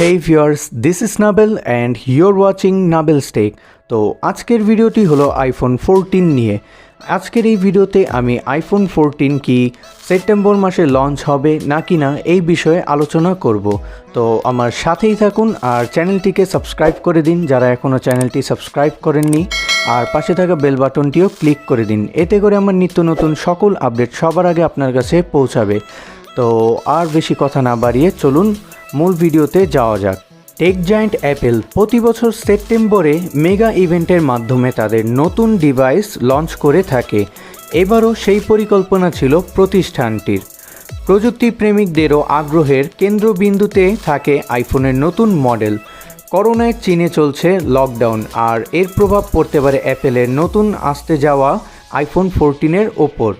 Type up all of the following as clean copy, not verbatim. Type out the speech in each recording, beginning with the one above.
Hey viewers, this is Nabel and you're watching NABELS Tech। তো আজকের ভিডিওটি হলো আইফোন 14 নিয়ে। আজকের এই ভিডিওতে আমি আইফোন 14 কি সেপ্টেম্বর মাসে লঞ্চ হবে নাকি না এই বিষয়ে আলোচনা করব। তো আমার সাথেই থাকুন আর চ্যানেলটিকে সাবস্ক্রাইব করে দিন যারা এখনও চ্যানেলটি সাবস্ক্রাইব করেননি, আর পাশে থাকা বেল বাটনটিও ক্লিক করে দিন, এতে করে আমার নিত্য নতুন সকল আপডেট সবার আগে আপনার কাছে পৌঁছাবে। তো আর বেশি কথা না বাড়িয়ে চলুন মূল ভিডিওতে যাওয়া যাক। টেক জায়ান্ট অ্যাপেল প্রতি বছর সেপ্টেম্বরে মেগা ইভেন্টের মাধ্যমে তাদের নতুন ডিভাইস লঞ্চ করে থাকে। এবারও সেই পরিকল্পনা ছিল প্রতিষ্ঠানটির। প্রযুক্তি প্রেমিকদেরও আগ্রহের কেন্দ্রবিন্দুতে থাকে আইফোনের নতুন মডেল। করোনায় চীনে চলছে লকডাউন, আর এর প্রভাব পড়তে পারে অ্যাপেলের নতুন আসতে যাওয়া আইফোন 14-এর ওপর।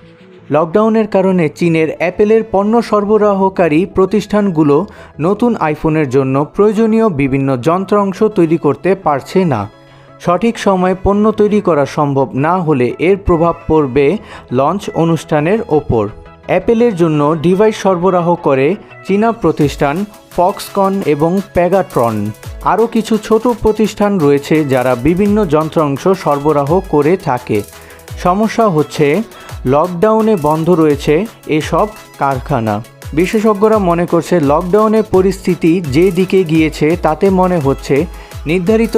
লকডাউনের কারণে চীনের অ্যাপেলের পণ্য সরবরাহকারী প্রতিষ্ঠানগুলো নতুন আইফোনের জন্য প্রয়োজনীয় বিভিন্ন যন্ত্রাংশ তৈরি করতে পারছে না। সঠিক সময়ে পণ্য তৈরি করা সম্ভব না হলে এর প্রভাব পড়বে লঞ্চ অনুষ্ঠানের ওপর। অ্যাপেলের জন্য ডিভাইস সরবরাহ করে চীনা প্রতিষ্ঠান ফক্সকন এবং প্যাগাট্রন। আরও কিছু ছোট প্রতিষ্ঠান রয়েছে যারা বিভিন্ন যন্ত্রাংশ সরবরাহ করে থাকে। সমস্যা হচ্ছে লকডাউনে বন্ধ রয়েছে এসব কারখানা। বিশেষজ্ঞরা মনে করছে লকডাউনের পরিস্থিতি যে দিকে গিয়েছে তাতে মনে হচ্ছে নির্ধারিত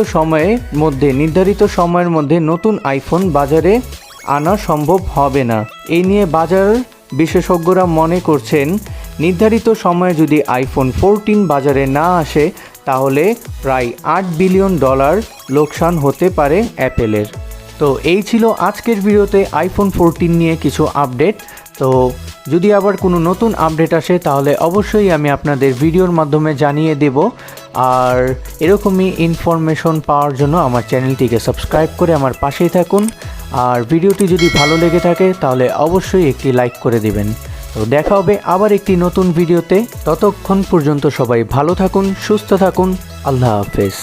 সময়ের মধ্যে নতুন আইফোন বাজারে আনা সম্ভব হবে না। এই নিয়ে বাজার বিশেষজ্ঞরা মনে করছেন নির্ধারিত সময়ে যদি আইফোন 14 বাজারে না আসে তাহলে প্রায় $8 বিলিয়ন লোকসান হতে পারে অ্যাপেলের। তো এই ছিল আজকের ভিডিওতে আইফোন 14 নিয়ে কিছু আপডেট। তো যদি আবার কোনো নতুন আপডেট আসে তাহলে অবশ্যই আমি আপনাদের ভিডিওর মাধ্যমে জানিয়ে দেব। আর এরকমই ইনফরমেশন পাওয়ার জন্য আমার চ্যানেলটিকে সাবস্ক্রাইব করে আমার পাশেই থাকুন। আর ভিডিওটি যদি ভালো লেগে থাকে তাহলে অবশ্যই একটি লাইক করে দিবেন। তো দেখা হবে আবার একটি নতুন ভিডিওতে। ততক্ষণ পর্যন্ত সবাই ভালো থাকুন, সুস্থ থাকুন। আল্লাহ হাফেজ।